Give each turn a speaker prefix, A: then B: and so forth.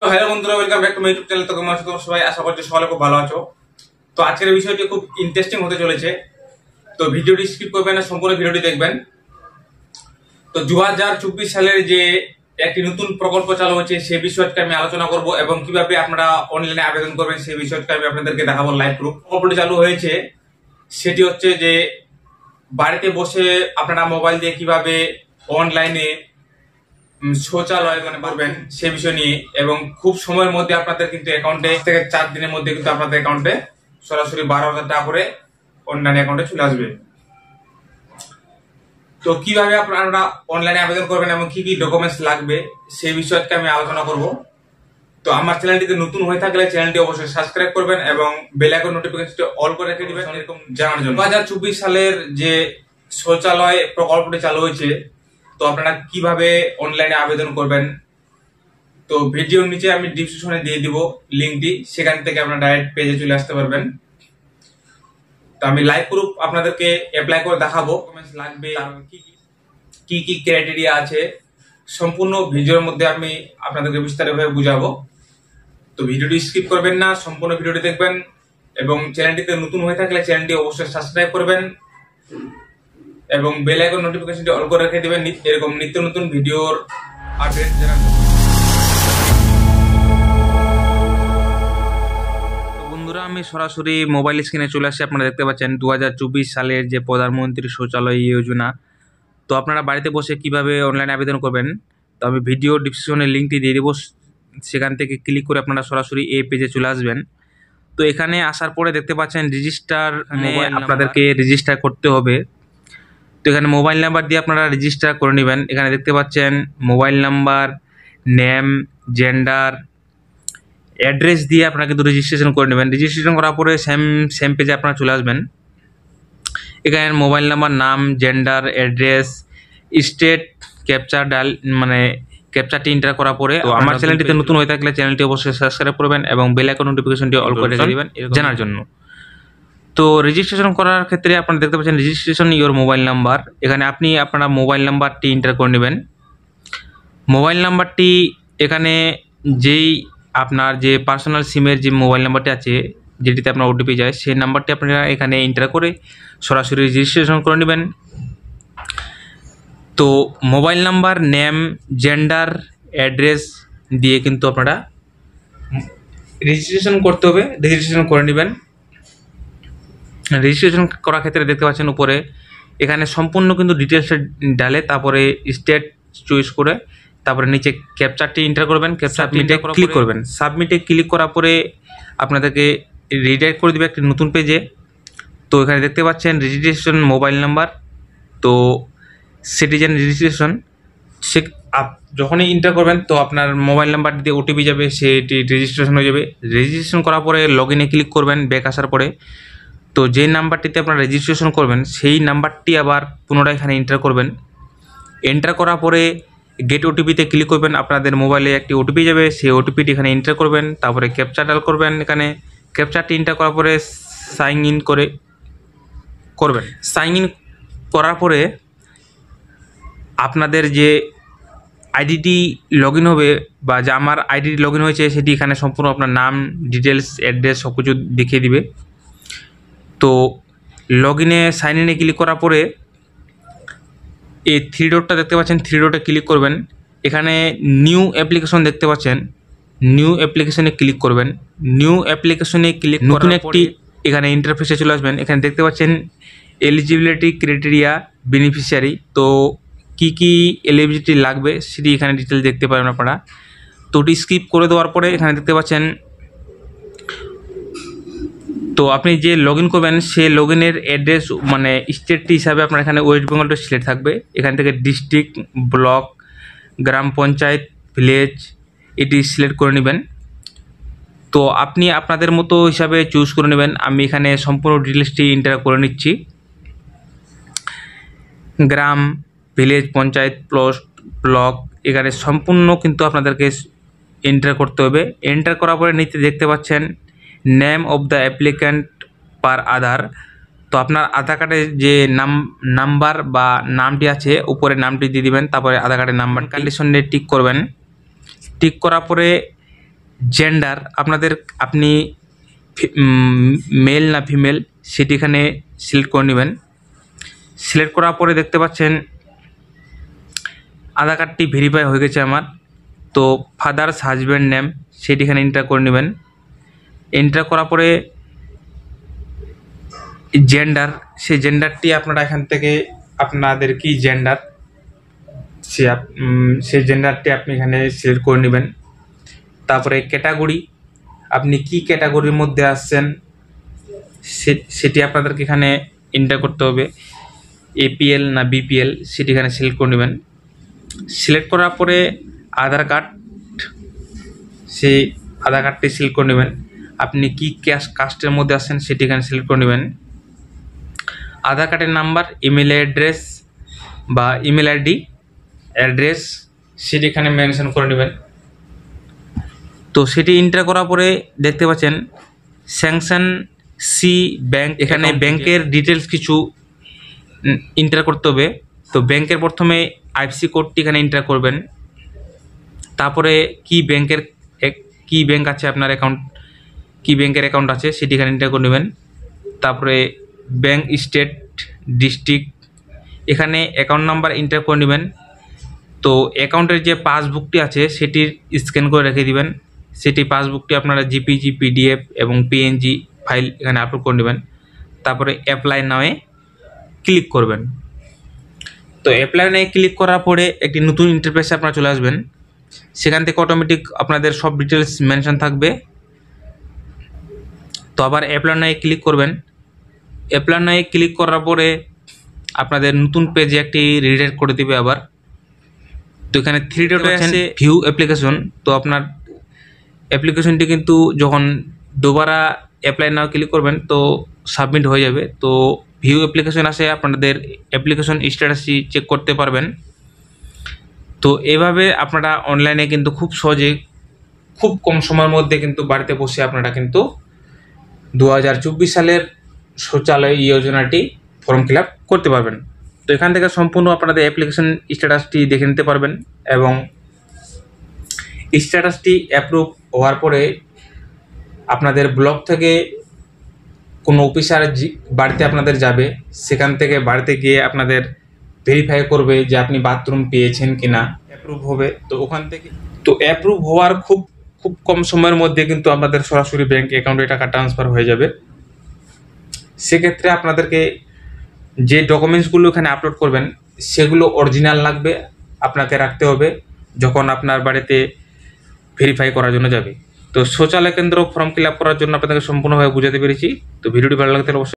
A: তো হ্যালো বন্ধুরা, welcome back to my YouTube channel. তো কেমন আছো তোমরা সবাই? আশা করছি সবাই খুব ভালো আছো। তো আজকের বিষয়টি খুব ইন্টারেস্টিং হতে চলেছে, তো ভিডিওটি স্কিপ করবেন না, সম্পূর্ণ ভিডিওটি দেখবেন। তো 2024 সালের যে একটি নতুন প্রকল্প চালু হচ্ছে সেই বিষয়টি আমি আলোচনা করব এবং কিভাবে আপনারা অনলাইনে আবেদন করবেন সেই বিষয়টি আমি আপনাদেরকে দেখাবো লাইভ প্রুফ। প্রকল্পটি চালু হয়েছে সেটি হচ্ছে যে বাড়িতে বসে আপনারা মোবাইল দিয়ে কিভাবে অনলাইনে শৌচালয় করবেন সে বিষয় নিয়ে, এবং খুব সময়ের মধ্যে আপনাদের কিন্তু অ্যাকাউন্টে থেকে 4 দিনের মধ্যে কিন্তু আপনাদের অ্যাকাউন্টে সরাসরি 12,000 টাকা করে অনলাইন অ্যাকাউন্টে চলে আসবে। তো কিভাবে আপনারা অনলাইনে আবেদন করবেন এবং কি কি ডকুমেন্টস লাগবে সেই বিষয়টি আমি আলোচনা করব। তো আমার চ্যানেলটিতে নতুন হয়ে থাকলে চ্যানেলটি অবশ্যই সাবস্ক্রাইব করবেন এবং বেল আইকন নোটিফিকেশনটি অল করে রেখে দিবেন এরকম জানার জন্য। 2024 সালের যে শৌচালয় প্রকল্পটি চালু হয়েছে, তো আপনারা কিভাবে অনলাইনে আবেদন করবেন, তো ভিডিওর নিচে আমি ডিসক্রিপশনে দিয়ে দিব লিংকটি, সেখান থেকে আপনারা ডাইরেক্ট পেজে চলে আসতে পারবেন। তো আমি লাইভ প্রুফ আপনাদেরকে অ্যাপ্লাই করে দেখাবো, ডকুমেন্টস লাগবে, কি কি ক্রাইটেরিয়া আছে, সম্পূর্ণ ভিডিওর মধ্যে আমি আপনাদেরকে বিস্তারিতভাবে বুঝাবো। তো ভিডিওটি স্কিপ করবেন না, সম্পূর্ণ ভিডিওটি দেখবেন এবং চ্যানেলটিতে নতুন হয়ে থাকলে চ্যানেলটি অবশ্যই সাবস্ক্রাইব করবেন এবং বেল আইকন নোটিফিকেশনটি অল করে রেখে দিবেন এরকম নিত্য নতুন ভিডিওর আপডেট জানার জন্য। তো বন্ধুরা, আমি সরাসরি মোবাইল স্ক্রিনে চলে আসছি। আপনারা দেখতে পাচ্ছেন 2024 সালের যে প্রধানমন্ত্রী শৌচালয় যোজনা, তো আপনারা বাড়িতে বসে কিভাবে অনলাইনে আবেদন করবেন, তো আমি ভিডিও ডিসক্রিপশনে লিঙ্কটি দিয়ে দেবো, সেখান থেকে ক্লিক করে আপনারা সরাসরি এই পেজে চলে আসবেন। তো এখানে আসার পরে দেখতে পাচ্ছেন রেজিস্টার, আপনাদেরকে রেজিস্টার করতে হবে। তো এখানে মোবাইল নাম্বার দিয়ে আপনারা রেজিস্টার করে নেবেন। এখানে দেখতে পাচ্ছেন mobile number, name, gender, address দিয়ে আপনারা কিন্তু রেজিস্ট্রেশন করে নেবেন। রেজিস্ট্রেশন করার পরে সেম পেজে আপনারা চলে আসবেন। এখানে মোবাইল নাম্বার, নাম, জেন্ডার, অ্যাড্রেস, স্টেট, ক্যাপচার ক্যাপচারটি এন্টার করার পরে, তো আমার চ্যানেলটিতে নতুন হয়ে থাকলে চ্যানেলটি অবশ্যই সাবস্ক্রাইব করবেন এবং বেল আইকন নোটিফিকেশনটি অল করে রেখে দিবেন জানার জন্য। তো রেজিস্ট্রেশন করার ক্ষেত্রে আপনারা দেখতে পাচ্ছেন রেজিস্ট্রেশন ইওর মোবাইল নাম্বার। এখানে আপনি আপনার মোবাইল নাম্বারটি এন্টার করে নেবেন। মোবাইল নাম্বারটি এখানে যেই আপনার যে পার্সোনাল সিমের যে মোবাইল নাম্বারটি আছে, যেটিতে আপনার ওটিপি যায়, সেই নাম্বারটি আপনারা এখানে এন্টার করে সরাসরি রেজিস্ট্রেশন করে নেবেন। তো mobile number, name, gender, address দিয়ে কিন্তু আপনারা রেজিস্ট্রেশন করতে হবে, রেজিস্ট্রেশন করে নেবেন। রেজিস্ট্রেশন করার ক্ষেত্রে দেখতে পাচ্ছেন উপরে এখানে সম্পূর্ণ কিন্তু ডিটেলসটা ডালে, তারপরে স্টেট চয়েস করে তারপরে নিচে ক্যাপচারটি এন্টার করবেন, সাবমিটে ক্লিক করবেন। সাবমিটে ক্লিক করার পরে আপনাদেরকে রিডাইরেক্ট করে দেবে একটি নতুন পেজে। তো এখানে দেখতে পাচ্ছেন রেজিস্ট্রেশন মোবাইল নাম্বার, তো সিটিজেন রেজিস্ট্রেশন, সে যখনই এন্টার করবেন তো আপনার মোবাইল নাম্বার দিয়ে ওটিপি যাবে, সেটি রেজিস্ট্রেশন হয়ে যাবে। রেজিস্ট্রেশন করার পরে লগ ইনে ক্লিক করবেন ব্যাক আসার পরে। তো যে নাম্বারটিতে আপনারা রেজিস্ট্রেশন করবেন সেই নাম্বারটি আবার পুনরায় এখানে এন্টার করবেন। এন্টার করার পরে গেট ওটিপিতে ক্লিক করবেন। আপনাদের মোবাইলে একটি ওটিপি যাবে, সেই ওটিপিটি এখানে এন্টার করবেন, তারপরে ক্যাপচার ডাল করবেন। এখানে ক্যাপচারটি এন্টার করার পরে সাইন ইন করবেন। সাইন ইন করার পরে আপনাদের যে আইডিটি লগ ইন হবে বা যে আমার আইডি লগ ইন হয়েছে সেটি এখানে সম্পূর্ণ আপনার নাম, ডিটেলস, অ্যাড্রেস সব কিছু দেখিয়ে দিবে। তো লগ ইনে সাইন ইনে ক্লিক করার পরে এই থ্রি ডটটা দেখতে পাচ্ছেন, থ্রি ডটে ক্লিক করবেন। এখানে নিউ অ্যাপ্লিকেশন দেখতে পাচ্ছেন, নিউ অ্যাপ্লিকেশনে ক্লিক করবেন। নিউ অ্যাপ্লিকেশনে ক্লিক নতুন একটি এখানে ইন্টারফেসে চলে আসবেন। এখানে দেখতে পাচ্ছেন এলিজিবিলিটি ক্রাইটেরিয়া, বেনিফিশিয়ারি, তো কি কি এলিজিবিলিটি লাগবে সেটি এখানে ডিটেল দেখতে পাবেন আপনারা। তো ওটি স্কিপ করে দেওয়ার পরে এখানে দেখতে পাচ্ছেন, তো আপনি যে লগ ইন করবেন সেই লগ ইনের অ্যাড্রেস স্টেটটি হিসাবে আপনার এখানে ওয়েস্ট বেঙ্গলটা সিলেক্ট থাকবে। এখান থেকে ডিস্ট্রিক্ট, ব্লক, গ্রাম পঞ্চায়েত, ভিলেজ এটি সিলেক্ট করে নেবেন। তো আপনি আপনাদের মতো হিসাবে চুজ করে নেবেন। আমি এখানে সম্পূর্ণ ডিটেলসটি এন্টার করে নিচ্ছি। গ্রাম, ভিলেজ, পঞ্চায়েত, পোস্ট, ব্লক এখানে সম্পূর্ণ কিন্তু আপনাদেরকে এন্টার করতে হবে। এন্টার করার পরে নিচে দেখতে পাচ্ছেন নেম অফ দ্য অ্যাপ্লিক্যান্ট পার আধার, তো আপনার আধার কার্ডের যে নাম্বার বা নামটি আছে উপরে নামটি দিয়ে দিবেন, তারপরে আধার কার্ডের নাম্বার কন্ডিশনে টিক করবেন। টিক করার পরে জেন্ডার আপনাদের আপনি মেল না ফিমেল সেটি এখানে সিলেক্ট করে নেবেন। সিলেক্ট করার পরে দেখতে পাচ্ছেন আধার কার্ডটি ভেরিফাই হয়ে গেছে আমার। তো ফাদার্স হাজব্যান্ড নেম সেটি এখানে এন্টার করে নেবেন। এন্টার করার পরে জেন্ডার, সেই জেন্ডারটি আপনারা এখান থেকে আপনাদের কি জেন্ডার সেই জেন্ডারটি আপনি এখানে সিলেক্ট করে নেবেন। তারপরে ক্যাটাগরি, আপনি কি ক্যাটাগরির মধ্যে আসছেন সেটি আপনাদেরকে এখানে এন্টার করতে হবে। এপিএল না বিপিএল সেটি এখানে সিলেক্ট করে নেবেন। সিলেক্ট করার পরে আধার কার্ড, সেই আধার কার্ডটি সিলেক্ট করে নেবেন। আপনি কি কাস্টের মধ্যে আসছেন সেটি এখানে সিলেক্ট করে নেবেন। আধার কার্ডের নাম্বার, ইমেল অ্যাড্রেস বা ইমেল আইডি অ্যাড্রেস সেটি এখানে মেনশন করে নেবেন। তো সেটি এন্টার করার পরে দেখতে পাচ্ছেন স্যাংশন সি ব্যাংক, এখানে ব্যাংকের ডিটেলস কিছু এন্টার করতে হবে। তো ব্যাংকের প্রথমে আইএফসি কোডটি এখানে এন্টার করবেন। তারপরে কি ব্যাংক আছে আপনার অ্যাকাউন্ট, কি ব্যাংকের অ্যাকাউন্ট আছে সেটি এখানে এন্টার করে নেবেন। তারপরে ব্যাংক স্টেট ডিস্ট্রিক্ট, এখানে অ্যাকাউন্ট নাম্বার এন্টার করে নেবেন। তো অ্যাকাউন্টের যে পাসবুকটি আছে সেটির স্ক্যান করে রেখে দিবেন। সেটি পাসবুকটি আপনারা জিপিজি, পিডিএফ এবং পিএনজি ফাইল এখানে আপলোড করে নেবেন। তারপরে অ্যাপ্লাই নাওয়ে ক্লিক করবেন। তো অ্যাপ্লাই নাওয়ে ক্লিক করার পরে একটি নতুন ইন্টারফেসে আপনারা চলে আসবেন। সেখান থেকে অটোমেটিক আপনাদের সব ডিটেলস মেনশন থাকবে। তো আবার অ্যাপ্লাই নাওয়ে ক্লিক করবেন। অ্যাপ্লাই নাওয়ে ক্লিক করার পরে আপনাদের নতুন পেজে একটি রিডাইরেক্ট করে দিবে আবার। তো এখানে 3 ডট আছে ভিউ অ্যাপ্লিকেশন। তো আপনার অ্যাপ্লিকেশনটি কিন্তু যখন দুবারা অ্যাপ্লাই নাও ক্লিক করবেন তো সাবমিট হয়ে যাবে। তো ভিউ অ্যাপ্লিকেশন আসে, আপনাদের অ্যাপ্লিকেশন স্ট্যাটাসটি চেক করতে পারবেন। তো এভাবে আপনারা অনলাইনে কিন্তু খুব সহজে, খুব কম সময়ের মধ্যে কিন্তু বাড়িতে বসে আপনারা কিন্তু 2024 সালের শৌচালয় যোজনাটি ফর্ম ফিল আপ করতে পারবেন। তো এখান থেকে সম্পূর্ণ আপনাদের অ্যাপ্লিকেশন স্ট্যাটাসটি দেখে নিতে পারবেন এবং স্ট্যাটাসটি অ্যাপ্রুভ হওয়ার পরে আপনাদের ব্লক থেকে কোনো অফিসার বাড়িতে আপনাদের যাবে, সেখান থেকে বাড়িতে গিয়ে আপনাদের ভেরিফাই করবে যে আপনি বাথরুম পেয়েছেন কিনা, অ্যাপ্রুভ হবে। তো ওখান থেকে তো অ্যাপ্রুভ হওয়ার খুব কম সময়ের মধ্যে কিন্তু আপনাদের সরাসরি ব্যাংক অ্যাকাউন্টে টাকা ট্রান্সফার হয়ে যাবে। সেক্ষেত্রে আপনাদেরকে যে ডকুমেন্টসগুলো এখানে আপলোড করবেন সেগুলো অরিজিনাল লাগবে, আপনাকে রাখতে হবে যখন আপনার বাড়িতে ভেরিফাই করার জন্য যাবে। তো শৌচালয় কেন্দ্র ফর্ম ফিল আপ করার জন্য আপনাদেরকে সম্পূর্ণভাবে বুঝাতে পেরেছি। তো ভিডিওটি ভালো লাগলে অবশ্যই